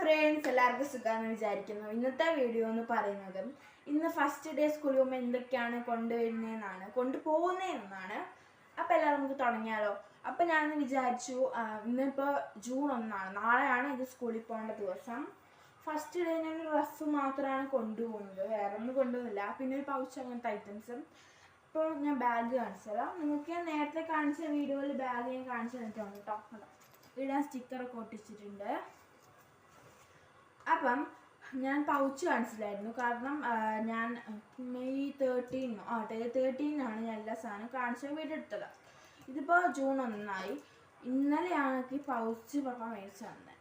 Friends, എല്ലാവർക്കും സുഖമാണെന്ന് വിചാരിക്കുന്നു. ഇന്നത്തെ വീഡിയോ എന്ന് പറയുന്നത് ഇന്ന് ഫസ്റ്റ് ഡേ സ്കൂളിൽ പോകുമ്പോൾ എന്തൊക്കെയാണ് കൊണ്ടുപോകുന്നതെന്നാണ്. അപ്പോൾ എല്ലാവരും നമുക്ക് തുടങ്ങിയാലോ. അപ്പോൾ ഞാൻ വിചാരിച്ചു, ഇന്നിപ്പോൾ ജൂൺ 1, നാളെയാണ് ഇത് സ്കൂളിൽ പോകേണ്ട ദിവസം. ഫസ്റ്റ് ഡേ ഞാൻ റഫ് മാത്രമാണ് കൊണ്ടുപോകുന്നത്, വേറെ ഒന്നും കൊണ്ടുപോകുന്നില്ല. പിന്നെ ഒരു പൗച്ച് അങ്ങനത്തെ ഐറ്റംസും. ഇപ്പോൾ ഞാൻ ബാഗ് കാണിച്ചു തരാം. നിങ്ങൾക്ക് ഞാൻ നേരത്തെ കാണിച്ച വീഡിയോയിൽ ബാഗ് ഞാൻ കാണിച്ചു തന്നിട്ടുണ്ട് കേട്ടോ. ഇവിടെ സ്റ്റിക്കറൊക്കെ ഒട്ടിച്ചിട്ടുണ്ട്. അപ്പം ഞാൻ പൗച്ച് കാണിച്ചില്ലായിരുന്നു, കാരണം ഞാൻ May 13 ഞാൻ എല്ലാ സാധനവും കാണിച്ച വീഡിയോ എടുത്തത്. ഇതിപ്പോൾ ജൂൺ 1 ഇന്നലെയാണ് ഈ പൗച്ച് പപ്പ മേടിച്ചു തന്നെ.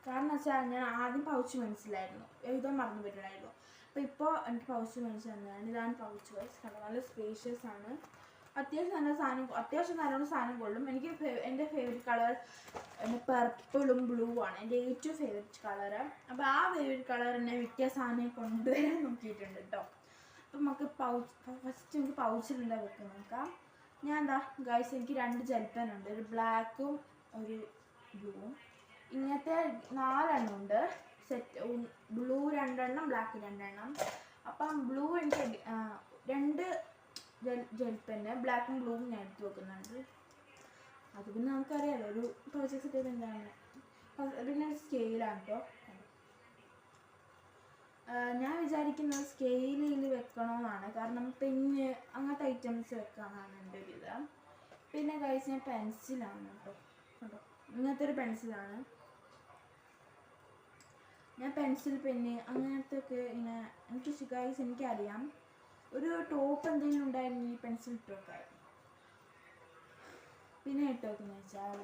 കാരണം വെച്ചാൽ ഞാൻ ആദ്യം പൗച്ച് മേടിച്ചില്ലായിരുന്നു, എഴുതാൻ മറന്നു പറ്റില്ലായിരുന്നു. അപ്പോൾ ഇപ്പോൾ എനിക്ക് പൗച്ച് മേടിച്ചു തന്നതാണ്. ഇതാണ് പൗച്ച്. നല്ല സ്പേഷ്യസ് ആണ്. അത്യാവശ്യം നല്ലോണം സാധനം കൊള്ളും. എനിക്ക് എൻ്റെ ഫേവറേറ്റ് കളർ പർപ്പിളും ബ്ലൂ ആണ് എൻ്റെ ഏറ്റവും ഫേവറേറ്റ് കളറ്. അപ്പോൾ ആ ഫേവറേറ്റ് കളർ എന്നെ മിക്ക സാധനം കൊണ്ടുവരാൻ നോക്കിയിട്ടുണ്ട് കേട്ടോ. അപ്പം നമുക്ക് ഫസ്റ്റ് നമുക്ക് പൗച്ചിലുണ്ടാ വെക്കാം നോക്കാം. ഞാൻ എന്താ ഗൈസ്, എനിക്ക് 2 ജെൽപ്പനുണ്ട്, ഒരു ബ്ലാക്കും ഒരു ബ്ലൂവും. ഇങ്ങനത്തെ 4 എണ്ണം ഉണ്ട് സെറ്റ്. ബ്ലൂ 2 എണ്ണം, ബ്ലാക്ക് 2 എണ്ണം. അപ്പം ബ്ലൂ എനിക്ക് 2 ജെൽപ്പന്, ബ്ലാക്കും ബ്ലൂവും ഞാൻ എടുത്ത് വെക്കുന്നുണ്ട്. അത് പിന്നെ നമുക്കറിയാലോ ഒരു പ്രോജക്റ്റ് സെറ്റ് ചെയ്ത് എന്താണ്. പിന്നെ സ്കെയിലാണ് കേട്ടോ. ഞാൻ വിചാരിക്കുന്നത് സ്കെയിലിൽ വെക്കണമെന്നാണ്, കാരണം പെന്ന് അങ്ങനത്തെ ഐറ്റംസ് വെക്കാനാണ് എൻ്റെ ഒരു ഇത്. പിന്നെ ഗൈസ് ഞാൻ പെൻസിലാണ് കേട്ടോ. ഇങ്ങനത്തെ ഒരു പെൻസിലാണ് ഞാൻ. പെൻസിൽ പെന്ന് അങ്ങനത്തെ ഒക്കെ ഇങ്ങനെ എനിക്കറിയാം. ഒരു ടോപ്പ് എന്തെങ്കിലും ഉണ്ടായിരുന്നു ഈ പെൻസിൽ ഇട്ട് വെക്കായിരുന്നു. പിന്നെ ഇട്ട് വെക്കുന്ന വെച്ചാൽ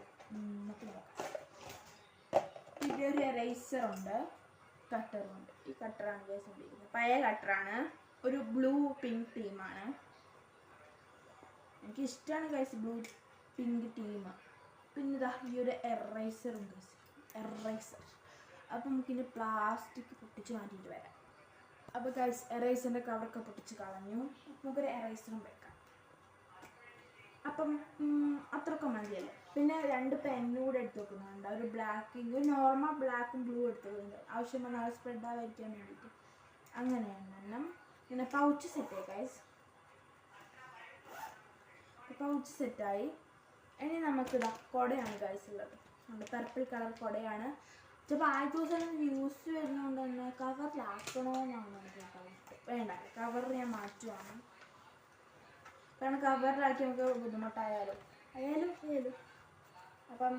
പിന്നെ ഒരു എറൈസറുണ്ട്, കട്ടറുണ്ട്. ഈ കട്ടറാണ് ഗൈസ് ഉപയോഗിക്കുന്നത്, പഴയ കട്ടറാണ്. ഒരു ബ്ലൂ പിങ്ക് തീമാണ്. എനിക്കിഷ്ടമാണ് ഗൈസ് ബ്ലൂ പിങ്ക് തീം. പിന്നെ ഇതാ ഈ ഒരു എറൈസറുണ്ട്, എറൈസർ. അപ്പം നമുക്കിൻ്റെ പ്ലാസ്റ്റിക് പൊട്ടിച്ച് മാറ്റിയിട്ട് വരാം. അപ്പോൾ ഗൈസ് എറൈസറിൻ്റെ കവറൊക്കെ പൊട്ടിച്ച് കളഞ്ഞു. നമുക്കൊരു എറൈസറും വെക്കാം. അപ്പം അത്രയൊക്കെ മതിയല്ലോ. പിന്നെ 2 പെന്നൂടെ എടുത്ത് വെക്കുന്നുണ്ട്, ഒരു ഒരു നോർമൽ ബ്ലാക്കും ബ്ലൂ എടുത്ത് വെക്കുന്നുണ്ട്, ആവശ്യം വന്നാൽ സ്പ്രെഡ് ആവാതിരിക്കാൻ വേണ്ടിയിട്ട്. അങ്ങനെയാണ്. പിന്നെ പൗച്ച് സെറ്റായി ഗൈസ്, പൗച്ച് സെറ്റായി. ഇനി നമുക്കിതാ കുടയാണ് ഗൈസ് ഉള്ളത്. നമ്മുടെ പർപ്പിൾ കളർ കുടയാണ്. ചിലപ്പോൾ ആദ്യത്തെ ദിവസം യൂസ് വരുന്നതുകൊണ്ട് തന്നെ കവറിലാക്കണമെന്നാണ് എനിക്ക് വേണ്ട. കവർ ഞാൻ മാറ്റുവാണ്, കാരണം കവറിലാക്കി നമുക്ക് ബുദ്ധിമുട്ടായാലും. അപ്പം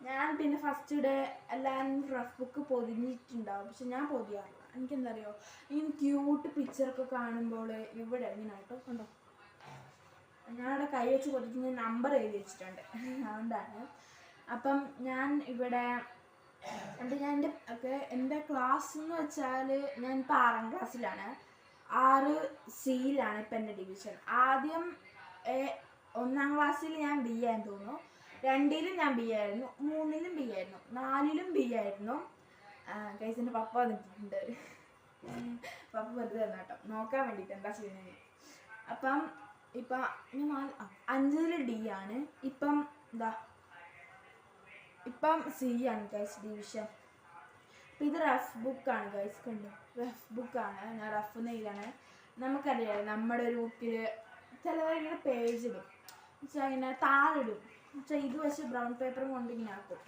ഞാൻ പിന്നെ ഫസ്റ്റ് ഡേ എല്ലാവരും റഫ് ബുക്ക് പൊതിഞ്ഞിട്ടുണ്ടാവും, പക്ഷെ ഞാൻ പൊതിയാറില്ല. എനിക്കെന്താ അറിയോ, ഇങ്ങനെ ക്യൂട്ട് പിക്ചറൊക്കെ കാണുമ്പോൾ ഇവിടെ ഇങ്ങനെ ആട്ടോ കണ്ടോ, ഞാനവിടെ കൈ വെച്ച് പൊതിഞ്ഞ് നമ്പർ എഴുതി വെച്ചിട്ടുണ്ട്, അതുകൊണ്ടാണ്. അപ്പം ഞാൻ ഇവിടെ ഞാൻ എൻ്റെ ക്ലാസ് എന്ന് വെച്ചാൽ ഞാൻ ഇപ്പോൾ 6ാം ക്ലാസ്സിലാണ്. 6Cയിലാണ് ഇപ്പം എൻ്റെ ഡിവിഷൻ. ആദ്യം 1ാം ക്ലാസ്സിൽ ഞാൻ B ആയെന്ന് തോന്നുന്നു, 2ലും ഞാൻ B ആയിരുന്നു, 3ലും B ആയിരുന്നു, 4ലും B ആയിരുന്നു. ഗൈസിൻ്റെ പപ്പ വന്നിട്ടുണ്ട്, പപ്പ വെറുതെ തന്ന കേട്ടോ, നോക്കാൻ വേണ്ടിയിട്ട് എന്താ ചെയ്യുന്നത്. അപ്പം ഇപ്പം 5ൽ D ആണ്. ഇപ്പം C ആണ് ഗൈസ് ഡിവിഷൻ. അപ്പം ഇത് റഫ് ബുക്കാണ് ഗൈസ്, കണ്ടു, റഫ് ബുക്കാണ്. ഞാൻ റഫ് നെയ്യാണ്. നമുക്കറിയാം നമ്മുടെ ഒരു ബുക്കിൽ ചിലവരിങ്ങനെ പേജ് ഇടും, വെച്ചാൽ ഇങ്ങനെ താഴിടും, വെച്ചാൽ ഇത് വെച്ച് ബ്രൗൺ പേപ്പറും കൊണ്ട് ഇങ്ങനെ ആക്കും.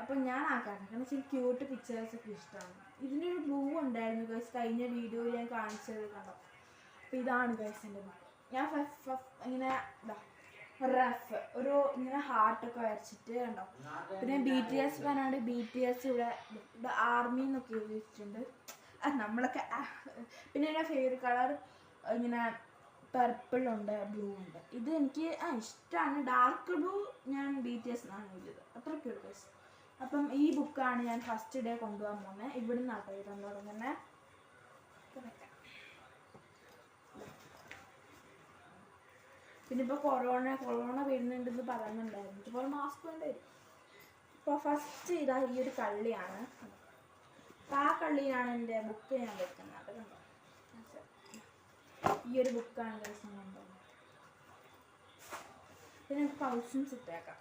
അപ്പം ഞാൻ ആക്കാറുണ്ട്, കാരണം വെച്ചാൽ ക്യൂട്ട് പിക്ചേഴ്സൊക്കെ ഇഷ്ടമാണ്. ഇതിൻ്റെ ഒരു ബ്ലൂ ഉണ്ടായിരുന്നു ഗൈസ്, കഴിഞ്ഞ വീഡിയോയിൽ ഞാൻ കാണിച്ചത് കണ്ടോ. അപ്പം ഇതാണ് ഗൈസ് എൻ്റെ ബുക്ക്. ഞാൻ ഇങ്ങനെ റഫ് ഒരു ഇങ്ങനെ ഹാർട്ടൊക്കെ വരച്ചിട്ട് കണ്ടോ. പിന്നെ BTS പറഞ്ഞാണ്ട് BTS ഇവിടെ ആർമി എന്നൊക്കെ എഴുതി വെച്ചിട്ടുണ്ട്. നമ്മളൊക്കെ. പിന്നെ എൻ്റെ ഫേവറേറ്റ് കളർ ഇങ്ങനെ പർപ്പിളുണ്ട്, ബ്ലൂ ഉണ്ട്. ഇത് എനിക്ക് ഇഷ്ടമാണ്. ഡാർക്ക് ബ്ലൂ ഞാൻ BTS എന്നാണ് എഴുതിയത്, അത്രയ്ക്ക് ഉള്ളൂ. അപ്പം ഈ ബുക്കാണ് ഞാൻ ഫസ്റ്റ് ഡേ കൊണ്ടുപോകാൻ പോകുന്നത്. ഇവിടെ നിന്നാട്ടോ എഴുതാൻ തുടങ്ങുന്നത്. പിന്നെ ഇപ്പോൾ കൊറോണ വരുന്നുണ്ടെന്ന് പറയുന്നുണ്ടായിരുന്നു, ഇപ്പോൾ മാസ്ക് വേണ്ടി വരും. ഇപ്പോൾ ഫസ്റ്റ് ഇതാ ഈ ഒരു കള്ളിയാണ്. അപ്പോൾ ആ കള്ളിയിലാണ് എൻ്റെ ബുക്ക് ഞാൻ വെക്കുന്നത്. അത് കണ്ടോ, ഈ ഒരു ബുക്കാണ് ദിവസം കൊണ്ടുപോകുന്നത്. പിന്നെ നമുക്ക് പൗച്ചും സെറ്റാക്കാം.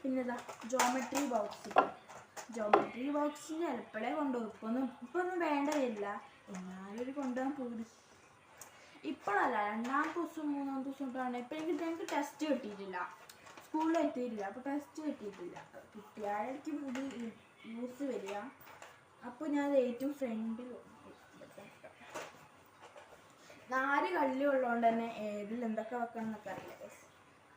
പിന്നെ ഇതാ ജോമെട്രി ബോക്സ് ചിലപ്പോഴേ കൊണ്ടുപോകും. ഇപ്പൊ ഒന്നും വേണ്ട വരില്ല, എന്നാലും ഒരു കൊണ്ടുപോകാൻ പൂതി. ഇപ്പോഴല്ല, 2-ാമത്തെ ദിവസം 3-ാമത്തെ ദിവസം തൊട്ടാണ്. ഇപ്പം ഞങ്ങൾക്ക് ടെസ്റ്റ് കിട്ടിയിട്ടില്ല, സ്കൂളിൽ എത്തിയിട്ടില്ല. അപ്പോൾ ടെസ്റ്റ് കിട്ടിയിട്ടില്ല. കിട്ടിയായിരിക്കും ഇത് യൂസ് വരിക. അപ്പോൾ ഞാൻ ഏറ്റവും ഫ്രണ്ടിൽ 4 കള്ളി ഉള്ളതുകൊണ്ട് തന്നെ ഏതിൽ എന്തൊക്കെ വെക്കണം എന്നൊക്കെ അറിയില്ല.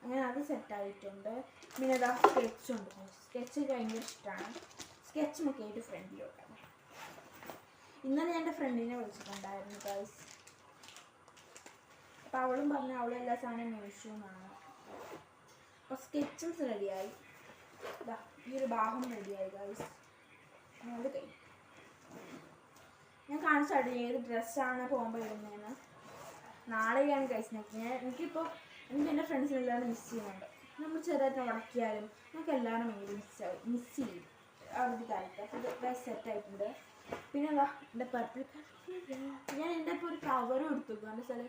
അങ്ങനെ അത് സെറ്റായിട്ടുണ്ട്. പിന്നെ അതാ സ്കെച്ചുണ്ട്. സ്കെച്ച് ഭയങ്കര ഇഷ്ടമാണ്. സ്കെച്ച് നോക്കിയിട്ട് ഫ്രണ്ടിലോട്ടാണ്. ഇന്നലെ ഞാൻ എൻ്റെ ഫ്രണ്ടിനെ വിളിച്ചിട്ടുണ്ടായിരുന്നു ഗൈസ്. അപ്പോൾ അവളും പറഞ്ഞു അവളെല്ലാ സാധനവും മേടിച്ചു എന്നാണ്. അപ്പോൾ സ്കെച്ചും റെഡിയായി. ഈ ഒരു ഭാഗം റെഡിയായി ഗൈസ്. അത് കഴിഞ്ഞു. ഞാൻ കാണിച്ചാട്ടെ ഏത് ഡ്രസ്സാണ് പോകുമ്പോൾ ഇടുന്നതെന്ന്. നാളെയാണ് ഗൈസ്. എനിക്കിപ്പോൾ എൻ്റെ ഫ്രണ്ട്സിനെല്ലാവരും മിസ് ചെയ്യുന്നുണ്ട്. നമ്മൾ ചെറുതായിട്ട് ഉടക്കിയാലും നമുക്ക് എല്ലാവരും മിസ് ചെയ്യും അവധി കാലത്ത്. അപ്പോൾ ഇത് സെറ്റായിട്ടുണ്ട്. പിന്നെ എന്താ എൻ്റെ പർപ്പിൾ ഞാൻ എൻ്റെ ഇപ്പോൾ ഒരു കവറും എടുത്തു വെക്കും. എന്താ വെച്ചാൽ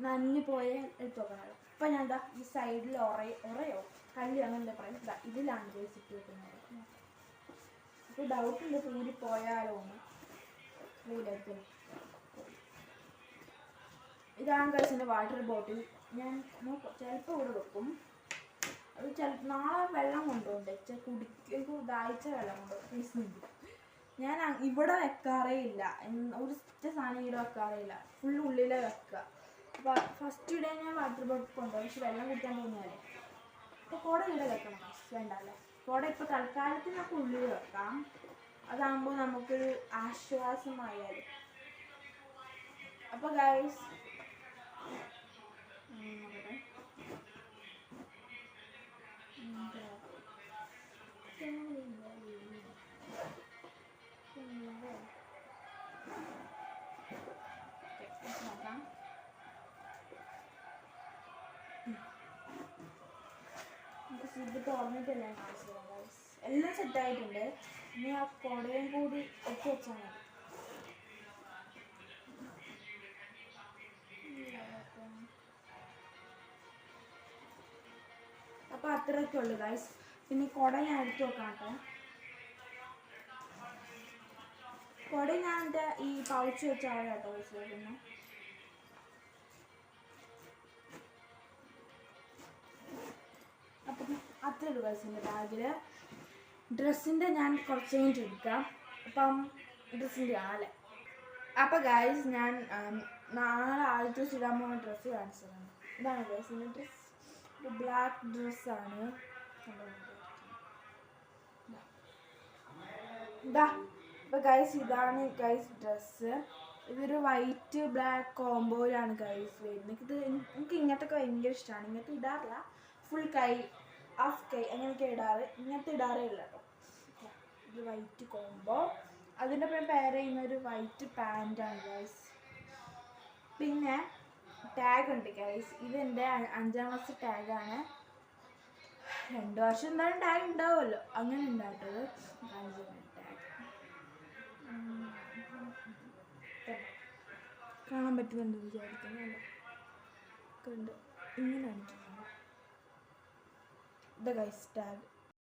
നനഞ്ഞു പോയ എടുത്ത് വെക്കണം. ഇപ്പം ഞാൻ എന്താ ഈ സൈഡിൽ ഉറയോ കല്ലിയാണ് എന്താ പറയുക, ഇതിലാണ് ഗൈസ് ഇട്ട് വെക്കുന്നത്. അപ്പോൾ ഡൗട്ടുണ്ട് പൂരി പോയാലോ എന്ന്. പൂരത്തിൽ ഇതാണ് ഗൈസിൻ്റെ വാട്ടർ ബോട്ടിൽ. ഞാൻ ചിലപ്പോൾ ഇവിടെ വെക്കും. അത് നാളെ വെള്ളം കൊണ്ടുപോകും. കുടിക്കും ദാഹിച്ച വെള്ളം കൊണ്ടുപോകും. ഞാൻ ഇവിടെ വെക്കാറേ ഇല്ല. ഒരു സാധനം ഇവിടെ വെക്കാറേ ഇല്ല. ഫുൾ ഉള്ളിലേ വെക്കുക. അപ്പോൾ ഫസ്റ്റ് ഡേ ഞാൻ വാട്ടർ ബോട്ടിൽ കൊണ്ടുപോകും. പക്ഷെ വെള്ളം കുടിക്കാൻ തോന്നിയാലേ അപ്പോൾ കുട ഇവിടെ വെക്കണം. വേണ്ട അല്ലേ, കുട ഇപ്പോൾ തൽക്കാലത്തിന് നമുക്ക് ഉള്ളിൽ വെക്കാം. അതാകുമ്പോൾ നമുക്കൊരു ആശ്വാസമായാലും. അപ്പോൾ ഗൈസ് ഇത് തുറന്നിട്ടല്ലേ കാണിച്ചത് ഗൈസ്. എല്ലാം സെറ്റായിട്ടുണ്ട്. ഇനി ആ കുടയും കൂടി ഒട്ടി വെച്ചാൽ മതി. അപ്പോൾ അത്രയൊക്കെ ഉള്ളു ഗൈസ്. പിന്നെ കുട ഞാൻ എടുത്ത് വെക്കാം കേട്ടോ. കുട ഞാൻ എൻ്റെ ഈ പൗച്ച് വെച്ചാണ് കേട്ടോ വെച്ചിരിക്കുന്നത്. അപ്പം അത്ര ഗൈസിൻ്റെ ബാഗിൽ ഡ്രസ്സിൻ്റെ ഞാൻ കുറച്ച് കഴിഞ്ഞിട്ട് എടുക്കാം. അപ്പം ഡ്രസ്സിൻ്റെ ആളെ അപ്പോൾ ഗൈസ് ഞാൻ നാളെ ആദ്യത്തെ ദിവസം ഇടാൻ പോകുന്ന ഡ്രസ്സ് കാണിച്ചതാണ്. ഇതാണ് ഗൈസിൻ്റെ ഡ്രസ്സ്. ബ്ലാക്ക് ഡ്രസ്സാണ്. അപ്പോൾ ഗൈസ് ഇതാണ് ഗൈസ് ഡ്രസ്സ്. ഇതൊരു വൈറ്റ് ബ്ലാക്ക് കോംബോയിലാണ് ഗൈസ് വരുന്നത്. എനിക്ക് ഇങ്ങനത്തെ ഒക്കെ ഭയങ്കര ഇഷ്ടമാണ്. ഇങ്ങനത്തെ ഇടാറില്ല. ഫുൾ കൈ ഹാഫ് കൈ അങ്ങനെയൊക്കെ ഇടാറ്. ഇങ്ങനത്തെ ഇടാറേ ഇല്ല കേട്ടോ. ഇത് വൈറ്റ് കോംബോ. അതിൻ്റെ ഒപ്പം പെയർ ചെയ്യുന്ന ഒരു വൈറ്റ് പാൻറ്റാണ് ഗൈസ്. പിന്നെ ടാഗ് ഉണ്ട് ഗൈസ്. ഇതെൻ്റെ 5ാം ക്ലാസ് ടാഗാണ്. 2 വർഷം എന്തായാലും ടാഗ് ഉണ്ടാവുമല്ലോ, അങ്ങനെ ഉണ്ടായിട്ടത്. ടാഗ് കാണാൻ പറ്റുന്നുണ്ട് വിചാരിക്കുന്നു. കണ്ട് ഇങ്ങനെ ഇതാ ഗൈസ് ടാഗ്.